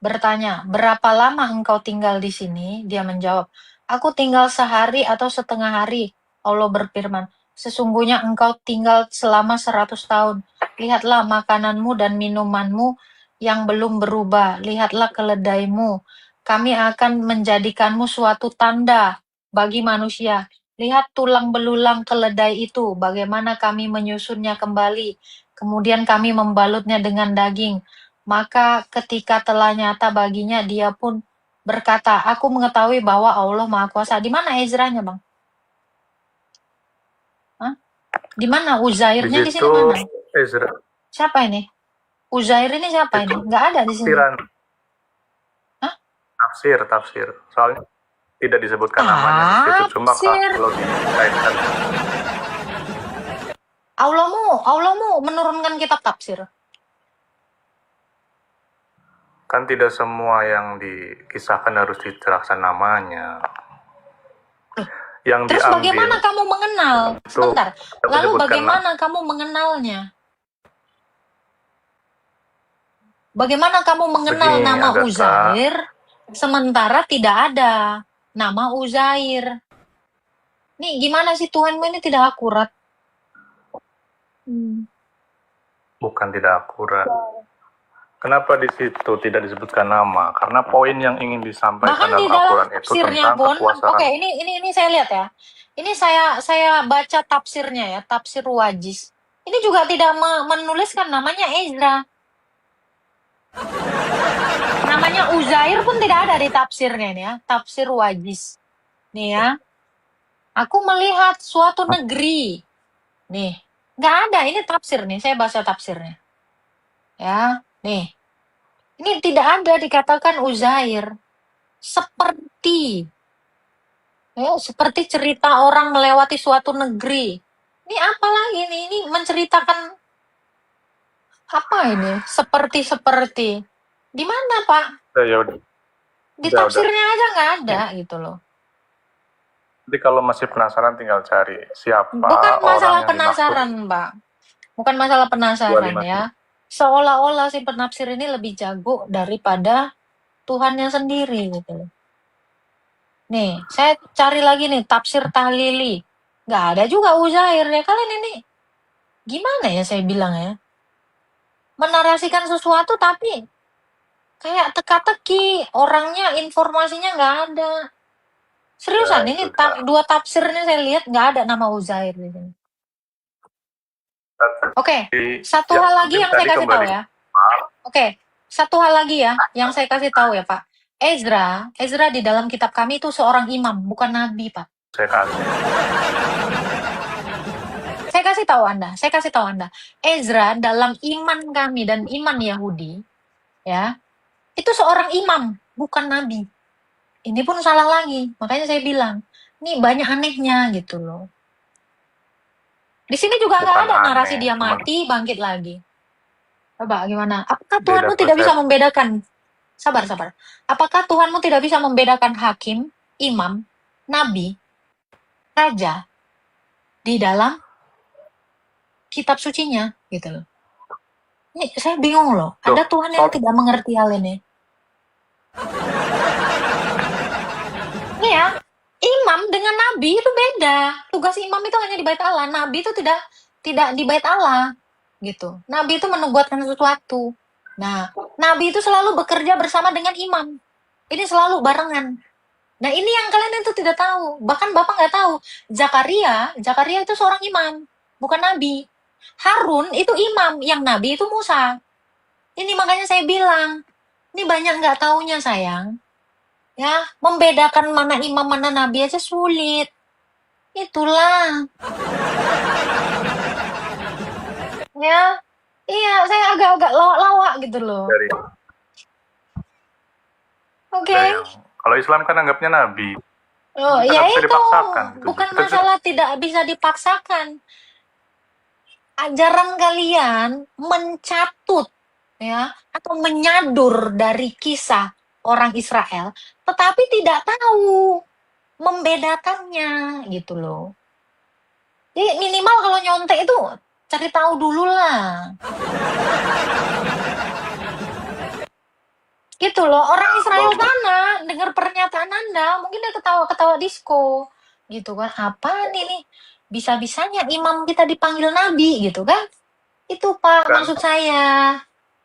bertanya, berapa lama engkau tinggal di sini? Dia menjawab, aku tinggal sehari atau setengah hari. Allah berfirman, sesungguhnya engkau tinggal selama 100 tahun. lihatlah makananmu dan minumanmu yang belum berubah, lihatlah keledaimu. Kami akan menjadikanmu suatu tanda bagi manusia. Lihat tulang belulang keledai itu, bagaimana kami menyusunnya kembali. Kemudian kami membalutnya dengan daging. Maka ketika telah nyata baginya, dia pun berkata, aku mengetahui bahwa Allah Maha Kuasa. Di mana Ezranya, Bang? Hah? Di mana Uzairnya di sini mana? Ezra. Siapa ini? Uzair ini siapa ini? Nggak ada di sini. Hah? Tafsir. Soalnya tidak disebutkan namanya di situ, cuma kalau dikaitkan. Allahmu menurunkan kitab tafsir. Kan tidak semua yang dikisahkan harus dijelaskan namanya. Yang Terus diambil, bagaimana kamu mengenal? Sebentar. Lalu bagaimana kamu mengenalnya? Bagaimana kamu mengenal nama Uzair sementara tidak ada nama Uzair? Nih gimana sih Tuhanmu ini tidak akurat? Bukan tidak akurat. Kenapa di situ tidak disebutkan nama? Karena poin yang ingin disampaikan dalam Al-Quran itu tentang kekuasaan. Oke, ini saya lihat ya. Ini saya baca tafsirnya ya, tafsir Wajiz. Ini juga tidak menuliskan namanya Ezra. Namanya Uzair pun tidak ada di tafsirnya ini ya, tafsir Wajiz. Nih ya. Aku melihat suatu negeri. Nih, nggak ada, ini tafsir nih, saya baca tafsirnya. Ya, nih. Ini tidak ada dikatakan Uzair. Seperti cerita orang melewati suatu negeri. Ini apa lagi nih? Ini menceritakan apa ini? Seperti. Di mana, Pak? Ya udah. Di tafsirnya aja nggak ada gitu loh. Jadi kalau masih penasaran tinggal cari siapa Bukan masalah orang penasaran, Pak. Bukan masalah penasaran ya. Seolah-olah si penafsir ini lebih jago daripada Tuhannya sendiri gitu loh. Nih, saya cari lagi nih tafsir Tahlili. Nggak ada juga Uzair ya. Kalian ini gimana ya saya bilang ya? Menarasikan sesuatu tapi kayak teka-teki, orangnya, informasinya nggak ada. Seriusan, ini dua tafsirnya saya lihat nggak ada nama Uzair di sini. Oke, satu hal lagi yang saya kasih tahu ya. Oke, satu hal lagi ya yang saya kasih tahu ya Pak. Ezra di dalam kitab kami itu seorang imam, bukan nabi Pak. Saya kasih tahu Anda. Ezra dalam iman kami dan iman Yahudi, ya, itu seorang imam, bukan nabi. Ini pun salah lagi, makanya saya bilang, ini banyak anehnya gitu loh. Di sini juga nggak ada narasi dia mati, bangkit lagi. Coba gimana? Apakah Tuhanmu tidak bisa membedakan? Sabar. Apakah Tuhanmu tidak bisa membedakan hakim, imam, nabi, raja di dalam kitab sucinya gitu loh? Ini saya bingung loh. Ada Tuhan yang tidak mengerti hal ini. Ini ya. Imam dengan nabi itu beda. Tugas imam itu hanya di bait Allah. Nabi itu tidak di bait Allah gitu. Nabi itu menubuatkan sesuatu. Nah, nabi itu selalu bekerja bersama dengan imam. Ini selalu barengan. Nah, ini yang kalian itu tidak tahu. Bahkan Bapak nggak tahu. Zakaria itu seorang imam, bukan nabi. Harun itu imam, yang nabi itu Musa. Ini makanya saya bilang, ini banyak nggak taunya sayang. Ya, membedakan mana imam mana nabi aja sulit. Itulah. Ya, iya, saya agak-agak lawak-lawak gitu loh. Oke. Kalau Islam kan anggapnya nabi. Oh, ya itu bukan masalah tidak bisa dipaksakan. Ajaran kalian mencatut ya atau menyadur dari kisah orang Israel, tetapi tidak tahu membedakannya gitu loh. Jadi minimal kalau nyontek itu cari tahu dulu lah. Gitu loh, orang Israel sana dengar pernyataan Anda, mungkin dia ketawa-ketawa disco gitu kan. Apa nih? Bisa-bisanya imam kita dipanggil nabi gitu kan. Itu Pak, Kan maksud saya.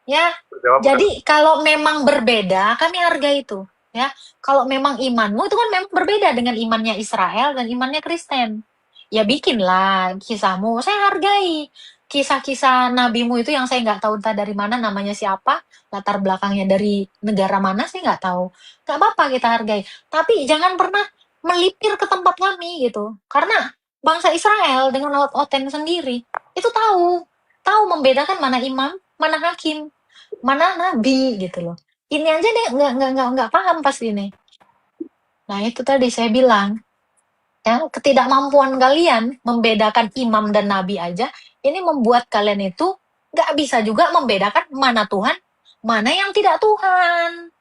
Ya, terjawab kan? jadi kalau memang berbeda, kami hargai itu. Ya, kalau memang imanmu itu kan memang berbeda dengan imannya Israel dan imannya Kristen. Ya bikinlah kisahmu, saya hargai. Kisah-kisah nabimu itu yang saya nggak tahu entah dari mana, namanya siapa, latar belakangnya dari negara mana, saya nggak tahu. Nggak apa-apa kita hargai. Tapi jangan pernah melipir ke tempat kami gitu. Karena bangsa Israel dengan oten sendiri, itu tahu membedakan mana imam, mana hakim, mana nabi gitu loh. Ini aja deh nggak paham pas ini. Nah itu tadi saya bilang, ya ketidakmampuan kalian membedakan imam dan nabi aja, ini membuat kalian itu nggak bisa juga membedakan mana Tuhan, mana yang tidak Tuhan.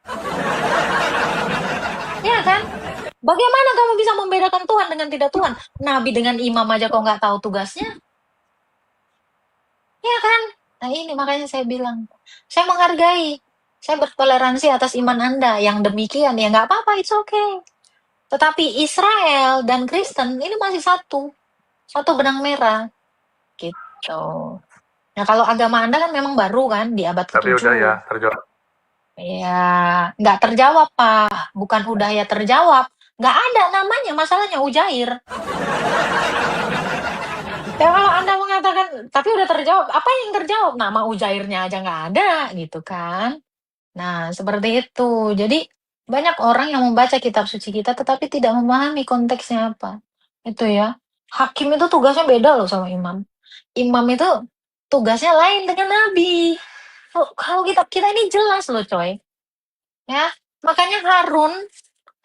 Ya kan? Bagaimana kamu bisa membedakan Tuhan dengan tidak Tuhan? Nabi dengan imam aja kok nggak tahu tugasnya? Ya kan? Nah ini makanya saya bilang, saya menghargai, saya bertoleransi atas iman Anda. Yang demikian ya nggak apa-apa, it's okay. Tetapi Israel dan Kristen ini masih satu benang merah, gitu. Nah kalau agama Anda kan memang baru kan di abad Tapi ke-7. udah ya terjawab. Ya nggak terjawab Pak, bukan udah ya terjawab. Nggak ada namanya, masalahnya Ujair. Ya kalau Anda mengatakan, tapi udah terjawab, apa yang terjawab? Nama Ujairnya aja nggak ada, gitu kan. Nah, seperti itu. Jadi, banyak orang yang membaca kitab suci kita, tetapi tidak memahami konteksnya apa. Itu ya. Hakim itu tugasnya beda loh sama imam. Imam itu tugasnya lain dengan nabi. Kalau kitab kita ini jelas loh, coy. Ya, makanya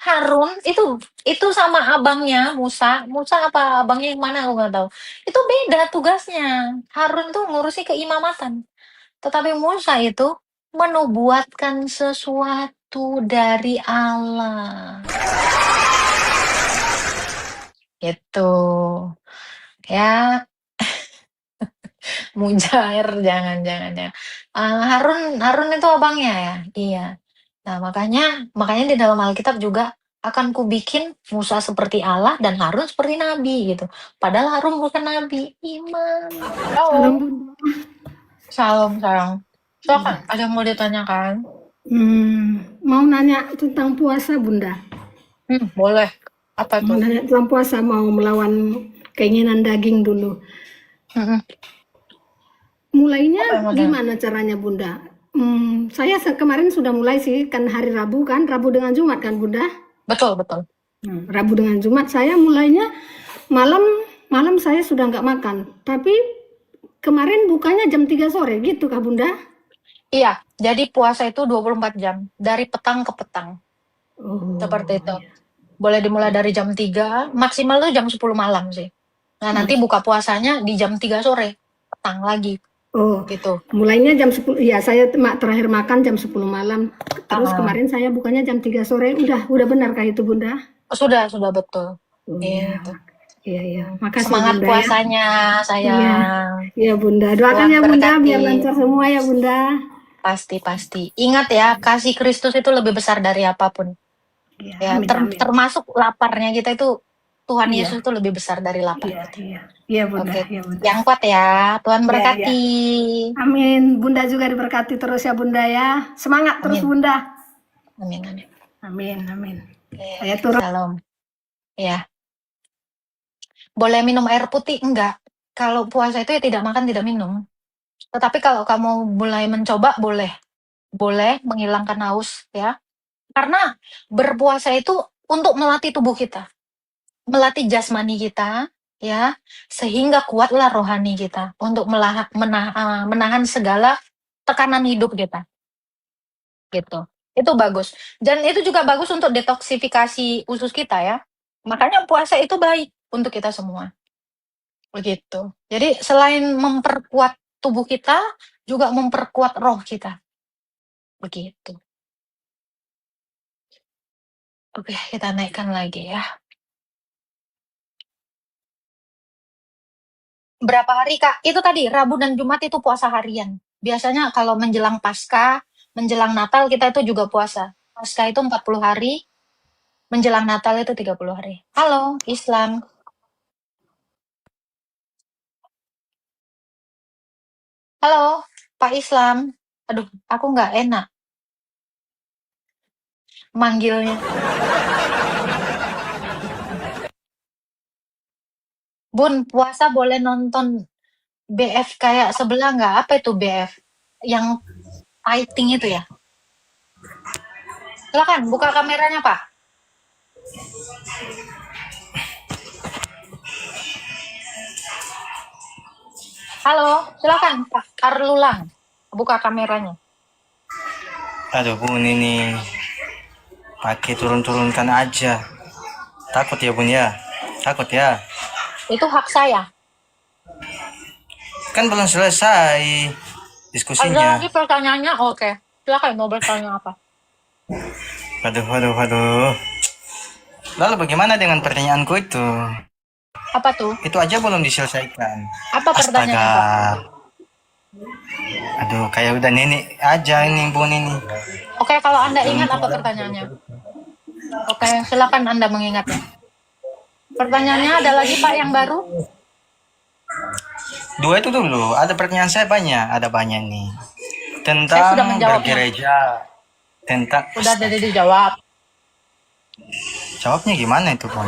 Harun itu sama abangnya Musa. Musa apa abangnya yang mana aku nggak tahu. Itu beda tugasnya. Harun tuh ngurusi keimamatan. Tetapi Musa itu menubuatkan sesuatu dari Allah. Gitu. Ya, mujair jangan. Harun itu abangnya ya. Iya. Nah, makanya di dalam Alkitab juga akan kubikin Musa seperti Allah dan Harun seperti nabi gitu. Padahal Harun bukan nabi, imam. Salam Shalom. Bunda. Salam. Silakan, ada yang mau ditanyakan? Mau nanya tentang puasa Bunda. Boleh. Apa Mau tuh? nanya tentang puasa, mau melawan keinginan daging dulu. Apa Mulainya yang mau gimana caranya Bunda? Saya kemarin sudah mulai sih, kan hari Rabu kan, Rabu dengan Jumat kan Bunda? Betul. Rabu dengan Jumat saya mulainya malam saya sudah nggak makan. Tapi kemarin bukanya jam 3 sore gitu kah Bunda? Iya, jadi puasa itu 24 jam, dari petang ke petang. Oh, Seperti itu. Boleh dimulai dari jam 3, maksimal tuh jam 10 malam sih. Nah, nanti buka puasanya di jam 3 sore, petang lagi. Oh, Gitu. mulainya jam 10, ya saya terakhir makan jam 10 malam. Terus kemarin saya bukanya jam 3 sore. Udah benar kah itu Bunda? Sudah betul. Oh, Gitu. Iya. Makasih Semangat Bunda puasanya, sayang. Iya Bunda. Doakan Tuhan ya Bunda berkati. biar lancar semua ya Bunda. Pasti. Ingat ya, kasih Kristus itu lebih besar dari apapun. Ya, Amin. termasuk laparnya kita itu, Tuhan Iya. Yesus itu lebih besar dari lapar kita. Iya Bunda. Oke. Iya Bunda. Yang kuat ya, Tuhan Iya. berkati. Amin. Bunda juga diberkati terus ya Bunda ya. Semangat terus Amin. Bunda. Amin. Saya turun. Salam. Ya. Boleh minum air putih? Enggak. Kalau puasa itu ya tidak makan, tidak minum. Tetapi kalau kamu mulai mencoba, boleh menghilangkan haus ya. Karena berpuasa itu untuk melatih tubuh kita, melatih jasmani kita ya, sehingga kuatlah rohani kita untuk menahan segala tekanan hidup kita. Gitu. Itu bagus. Dan itu juga bagus untuk detoksifikasi usus kita ya. Makanya puasa itu baik untuk kita semua. Begitu. Jadi selain memperkuat tubuh kita, juga memperkuat roh kita. Begitu. Oke, kita naikkan lagi ya. Berapa hari, Kak? Itu tadi, Rabu dan Jumat itu puasa harian. Biasanya kalau menjelang Paskah, menjelang Natal kita itu juga puasa. Paskah itu 40 hari, menjelang Natal itu 30 hari. Halo, Islam. Halo, Pak Islam. Aduh, aku nggak enak manggilnya. Bun, puasa boleh nonton BF kayak sebelah nggak? Apa itu BF? Yang fighting itu ya? Silakan, buka kameranya, Pak. Halo, silakan Pak Karlulang. Buka kameranya. Aduh Bun, ini pakai turun-turunkan aja. Takut ya Bun ya? Takut ya? Itu hak saya. Kan belum selesai Ada diskusinya. lagi pertanyaannya? Oke. Silakan mau bertanya apa? Waduh. Lalu bagaimana dengan pertanyaanku itu? Apa tuh? Itu aja belum diselesaikan. Apa pertanyaannya, Pak? Astaga. Aduh, kayak udah nenek aja ini Bun ini. Oke, kalau Anda ingat apa pertanyaannya? Oke, silakan Anda mengingatnya. Pertanyaannya ada lagi Pak yang baru? Dua itu dulu. Ada pertanyaan saya banyak. Ada banyak nih. Saya Tentang sudah menjawabnya. bergereja. Tentang Udah ada dijawab. jawabnya gimana itu Bun?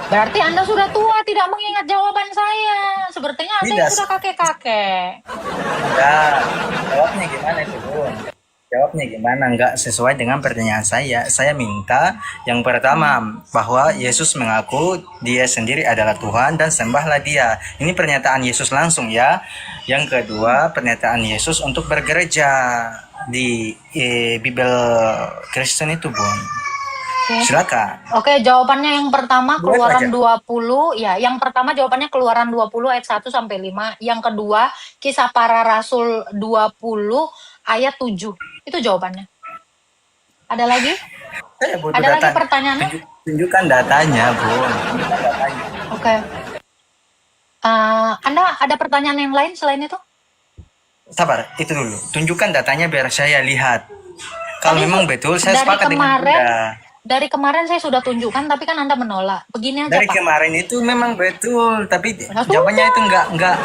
Berarti Anda sudah tua, tidak mengingat jawaban saya. Sepertinya Anda Tidak. yang sudah kakek-kakek. Enggak. Jawabnya gimana itu Bun? Jawabnya gimana? Enggak sesuai dengan pertanyaan saya. Saya minta yang pertama bahwa Yesus mengaku dia sendiri adalah Tuhan dan sembahlah dia. Ini pernyataan Yesus langsung ya. Yang kedua, pernyataan Yesus untuk bergereja di Bible Kristen itu Bun. Oke. Silakan. Oke, jawabannya yang pertama Boleh Keluaran aja. 20, ya. Yang pertama jawabannya Keluaran 20 ayat 1 sampai 5. Yang kedua Kisah Para Rasul 20 ayat 7. Itu jawabannya. Ada lagi? Saya butuh Ada lagi data. pertanyaannya? Tunjukkan datanya, Bun. Tunjukkan datanya. Oke. Anda ada pertanyaan yang lain selain itu? Sabar, itu dulu. Tunjukkan datanya biar saya lihat. Kalau Tadi memang betul, saya dari sepakat dengan kemarin, Bunda. dari kemarin saya sudah tunjukkan, tapi kan Anda menolak. Begini aja, Dari Pak. kemarin itu memang betul, tapi Nah, jawabannya sudah. itu enggak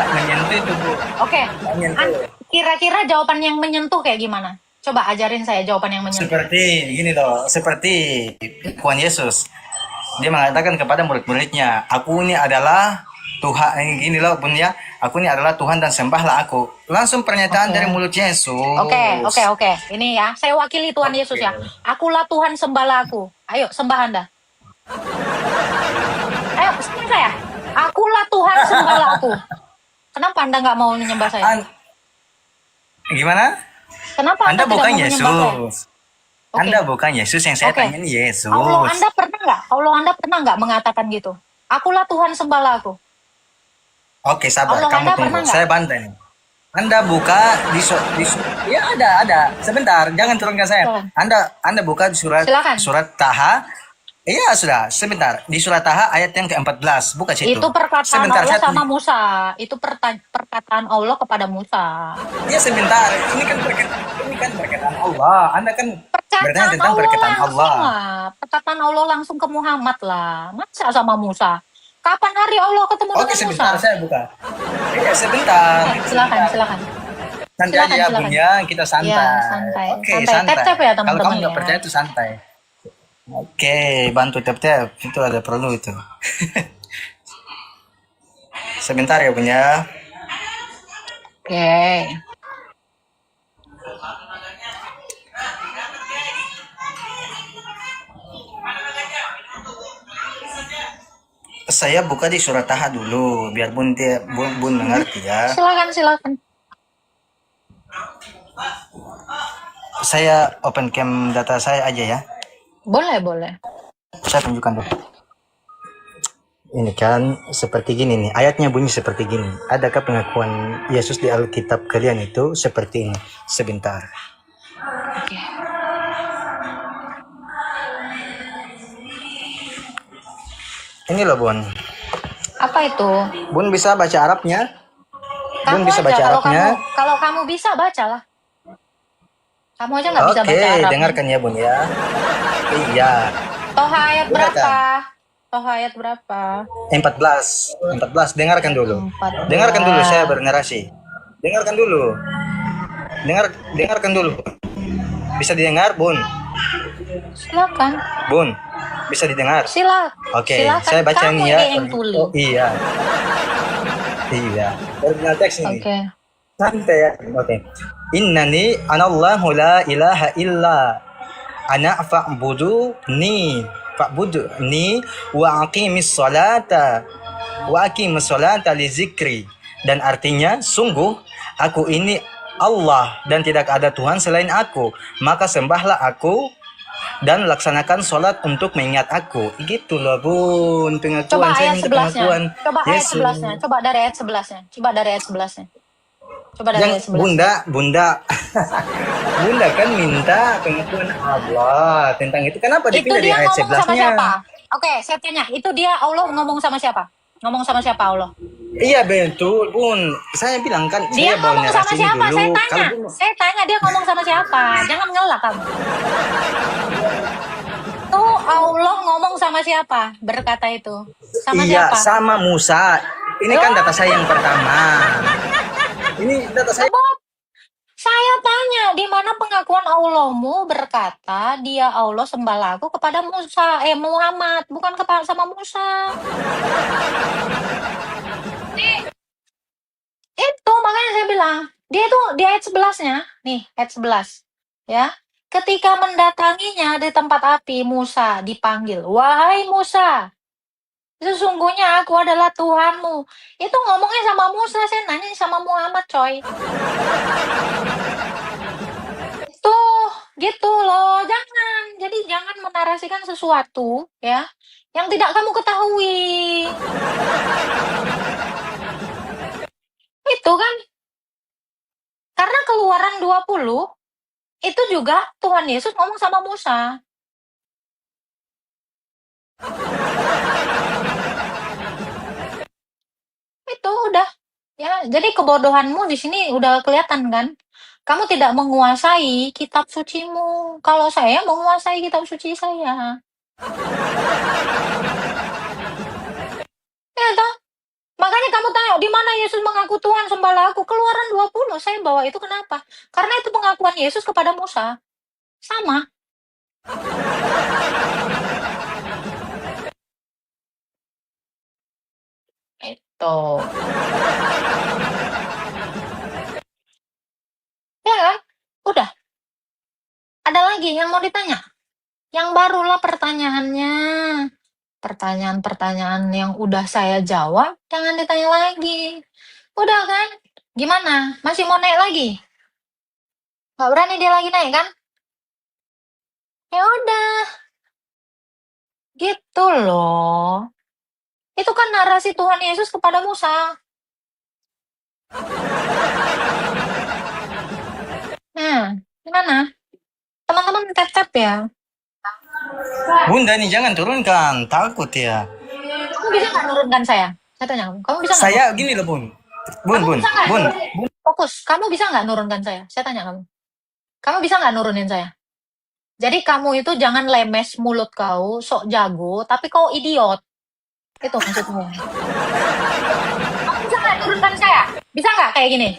menyentuh itu, Bu. Oke. Nggak menyentuh. Kira-kira jawaban yang menyentuh kayak gimana? Coba ajarin saya jawaban yang menyentuh. Seperti gini loh, seperti Tuhan Yesus. Dia mengatakan kepada murid-muridnya, aku ini adalah Tuhan, gini loh Bun ya, aku ini adalah Tuhan dan sembahlah aku. Langsung pernyataan Oke. dari mulut Yesus. Oke. Ini ya, saya wakili Tuhan Yesus ya. Akulah Tuhan, sembahlah aku. Ayo, sembah Anda. Ayo, sembah saya. Akulah Tuhan, sembahlah aku. Kenapa Anda nggak mau menyembah saya? Gimana? Kenapa Anda Anda tidak bukan mau menyembah saya? Yesus. Oke. Anda bukan Yesus, yang saya Oke. tanya ini Yesus. Allah Anda pernah nggak mengatakan gitu? Akulah Tuhan, sembahlah aku. Oke, sabar, Allah kamu Anda tunggu. pernah nggak? Saya bantai nih. Anda buka ya ada. Sebentar, jangan turunkan saya. Silakan. Anda buka di Silakan. surat Taha. Iya, sudah. Sebentar. Di surat Taha ayat yang ke-14. Buka situ. Itu perkataan Sebentar, Allah saya sama Musa. Itu perkataan Allah kepada Musa. Iya, sebentar. Ini kan perkataan Allah. Anda kan bertanya tentang perkataan Allah. Lah. Perkataan Allah langsung ke Muhammad lah. Masa sama Musa? Kapan hari Allah ketemu Oke, dengan sebentar Musa? saya buka. Iya, sebentar. Silakan. Santai aja ya, Bun ya. Kita santai. Iya, santai. Oke, Santai. santai. Tap-tap ya, Kalau teman-teman kamu nggak ya. percaya itu santai. Oke, bantu tap-tap. Itu ada perlu itu. Sebentar ya, Bun ya. Oke. Saya buka di surat Taha dulu, biar Bun mengerti ya. Silakan. Saya open cam data saya aja ya. Boleh. Saya tunjukkan dulu. Ini kan seperti gini nih, ayatnya bunyi seperti gini. Adakah pengakuan Yesus di Alkitab kalian itu seperti ini? Sebentar. Oke. Ini loh Bun. Apa itu? Bun bisa baca Arabnya? Bun bisa Kamu baca aja, Arabnya? kalau kamu bisa bacalah. Kamu aja nggak bisa baca Oke, Arab. dengarkan ya Bun ya. Iya. Toha ayat Dengarkan. berapa? Toha ayat berapa? 14. Dengarkan dulu. 14. Dengarkan dulu saya bernarasi. Dengarkan dulu. Dengarkan dulu. Bisa didengar, Bun? Silakan. Bun, bisa didengar? Oke, Silakan. saya baca Kamu ini ya. yang tulis. Oh iya. Iya. Original teks ini. Oke. Santai ya. Oke. Innani anallahu la ilaha illa ana fa'buduni wa aqimis salata li zikri. Dan artinya, sungguh aku ini Allah dan tidak ada Tuhan selain aku, maka sembahlah aku dan laksanakan sholat untuk mengingat aku. Gitu loh, Bun, pengakuan. Coba saya ayat minta 11-nya. pengakuan. Coba ayat Yesus. 11-nya. Coba dari ayat 11-nya. Coba dari ayat 11-nya. Coba dari ayat 11. Bunda Bunda kan minta pengakuan Allah tentang itu. Kenapa Itu dipindah di dia ayat ngomong sama 11-nya? siapa? Oke, saya tanya. Itu dia Allah ngomong sama siapa? Ngomong sama siapa Allah? Iya betul, Bun. Saya bilang kan, Dia saya bawa ngomong sama narasinya siapa? dulu. Saya tanya dia ngomong sama siapa? Jangan ngelak kamu. Tuh Allah ngomong sama siapa? Berkata itu. Sama iya, siapa? sama Musa. Ini kan data saya yang pertama. Ini data saya. Saya tanya, di mana pengakuan Allahmu berkata dia Allah sembahlah aku kepada Muhammad, bukan kepada sama Musa. Itu makanya saya bilang, dia itu di ayat 11-nya, nih ayat 11, ya. Ketika mendatanginya di tempat api, Musa dipanggil, wahai Musa, sesungguhnya aku adalah Tuhanmu. Itu ngomongnya sama Musa, saya nanya sama Muhammad, coy. Tuh, gitu loh, jadi jangan menarasikan sesuatu, ya, yang tidak kamu ketahui. Itu kan, karena Keluaran 20, itu juga Tuhan Yesus ngomong sama Musa. Itu udah, ya, jadi kebodohanmu di sini udah kelihatan kan? Kamu tidak menguasai kitab sucimu. Kalau saya menguasai kitab suci saya. Ya toh? Makanya kamu tanya, di mana Yesus mengaku Tuhan sembahlah aku? Keluaran 20, saya bawa itu kenapa? Karena itu pengakuan Yesus kepada Musa. Sama. Itu. Ya kan? Udah. Ada lagi yang mau ditanya? Yang barulah pertanyaannya. Pertanyaan-pertanyaan yang udah saya jawab, jangan ditanya lagi. Udah kan? Gimana? Masih mau naik lagi? Gak berani dia lagi naik kan? Ya udah. Gitu loh. Itu kan narasi Tuhan Yesus kepada Musa. Nah, gimana? Teman-teman tap-tap ya. Bunda nih jangan turunkan, takut ya. Kamu bisa nggak nurunkan saya? Saya tanya kamu bisa nggak? Saya gini loh, Bun. Bun. Fokus, kamu bisa nggak nurunkan saya? Saya tanya kamu. Kamu bisa nggak nurunin saya? Jadi kamu itu jangan lemes mulut kau, sok jago, tapi kau idiot. Itu maksudmu. Kamu bisa nggak nurunkan saya? Bisa nggak kayak gini?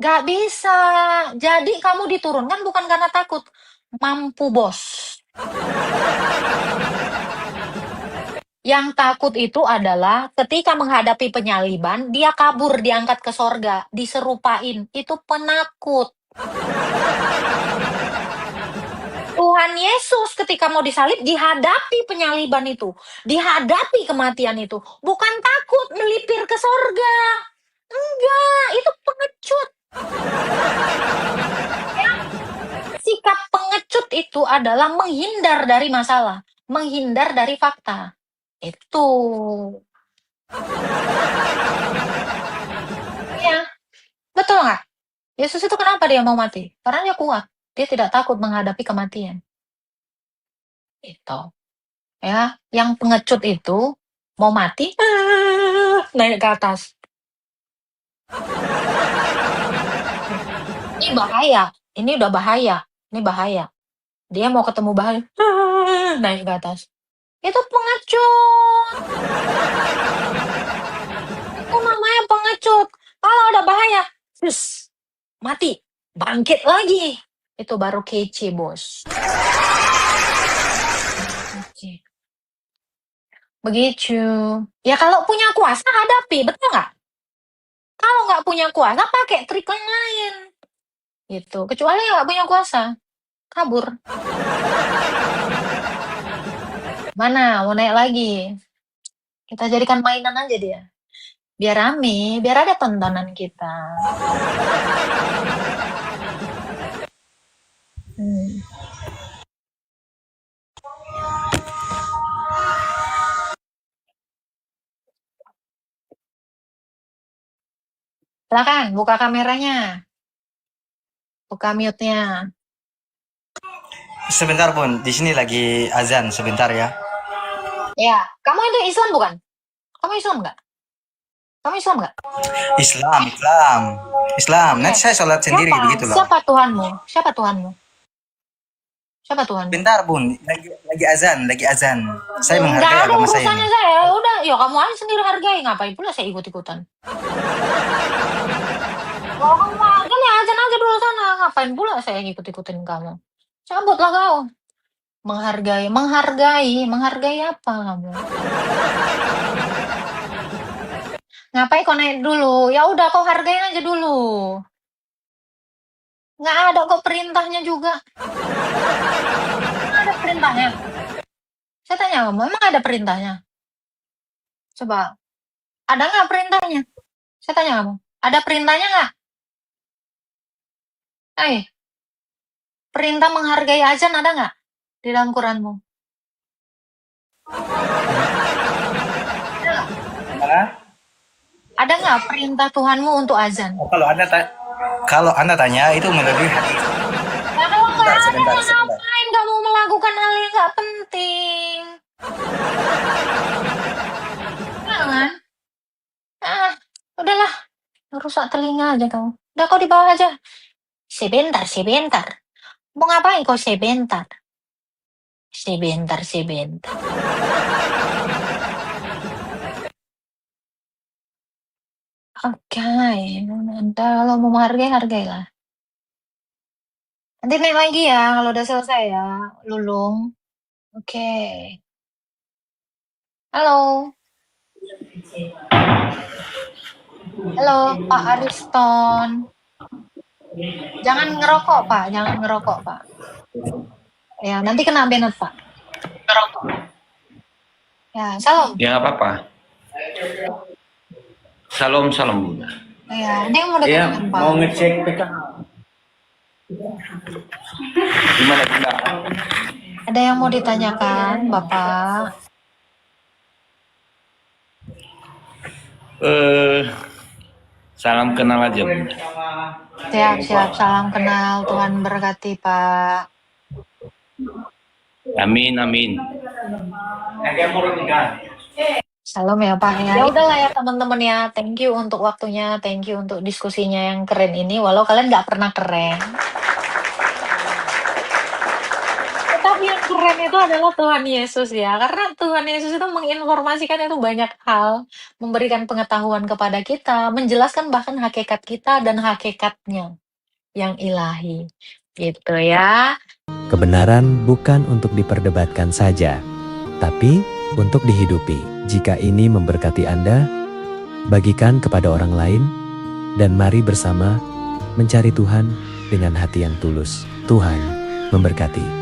Nggak bisa. Jadi kamu diturunkan bukan karena takut. Mampu, bos. Yang takut itu adalah ketika menghadapi penyaliban, dia kabur, diangkat ke sorga, diserupain. Itu penakut. Tuhan Yesus ketika mau disalib, dihadapi penyaliban itu. Dihadapi kematian itu. Bukan takut melipir ke sorga. Enggak, itu pengecut. Ya. Sikap pengecut itu adalah menghindar dari masalah. Menghindar dari fakta. Itu. Iya. Betul nggak? Yesus itu kenapa dia mau mati? Karena dia kuat. Dia tidak takut menghadapi kematian. Itu. Ya, yang pengecut itu mau mati, naik ke atas. Ini bahaya. Ini udah bahaya. Ini bahaya. Dia mau ketemu bahaya, naik ke atas. Itu pengecut. Itu namanya pengecut. Kalau ada bahaya, mati, bangkit lagi. Itu baru kece, bos. Oke. Begitu. Ya kalau punya kuasa hadapi, betul nggak? Kalau nggak punya kuasa pakai trik yang lain. Gitu. Kecuali nggak punya kuasa, kabur. Mana? Mau naik lagi? Kita jadikan mainan aja dia. Biar rame, biar ada tontonan kita. Silakan, buka kameranya. Buka mute-nya. Sebentar Bun, di sini lagi azan sebentar ya. Ya, kamu itu Islam bukan? Kamu Islam nggak? Kamu Islam nggak? Islam. Nanti saya sholat sendiri begitulah. Siapa Tuhanmu? Siapa Tuhanmu? Siapa Tuhanmu? Bentar Bun, lagi azan. Saya menghargai Nggak ada agama saya. urusannya saya. Udah, ya kamu aja sendiri hargai. Ngapain pula saya ikut-ikutan? Oh, kamu aja nih azan aja dulu sana. Ngapain pula saya ikut-ikutin kamu? Cabutlah kau. Menghargai apa kamu? Ngapain kau naik dulu? Ya udah kau hargain aja dulu. Nggak ada kok perintahnya juga. Nggak ada perintahnya. Saya tanya kamu, emang ada perintahnya? Coba, ada nggak perintahnya? Saya tanya kamu, ada perintahnya nggak? Perintah menghargai azan ada nggak di dalam Quranmu? Ada nggak perintah Tuhanmu untuk azan? Kalau anda tanya itu melalui hadis. Nah, kalau nggak ada, Sebentar. ngapain kamu melakukan hal yang nggak penting? Jangan. Udahlah, rusak telinga aja kamu. Udah kau di bawah aja. Sebentar. Mau ngapain kau sebentar? Sebentar. Oke, Anda kalau mau menghargai, hargailah. Nanti naik lagi ya kalau udah selesai ya, Lulung. Oke. Halo, Pak Ariston. Jangan ngerokok, Pak. Ya, nanti kena banned, Pak. Ngerokok. Ya, salam. Ya nggak apa-apa. Salam. Ya, ada yang mau ditanyakan, Pak? Mau ngecek PK. Gimana Bunda? Ada yang mau ditanyakan, Bapak? Salam kenal aja Bunda. Siap. Salam kenal. Tuhan berkati, Pak. Amin. Salam ya Pak ya. Ya udahlah ya teman-teman ya. Thank you untuk waktunya, thank you untuk diskusinya yang keren ini. Walau kalian nggak pernah keren. Tetapi yang keren itu adalah Tuhan Yesus ya. Karena Tuhan Yesus itu menginformasikan itu banyak hal, memberikan pengetahuan kepada kita, menjelaskan bahkan hakikat kita dan hakikatnya yang ilahi. Gitu ya. Kebenaran bukan untuk diperdebatkan saja, tapi untuk dihidupi. Jika ini memberkati Anda, bagikan kepada orang lain, dan mari bersama mencari Tuhan dengan hati yang tulus. Tuhan memberkati.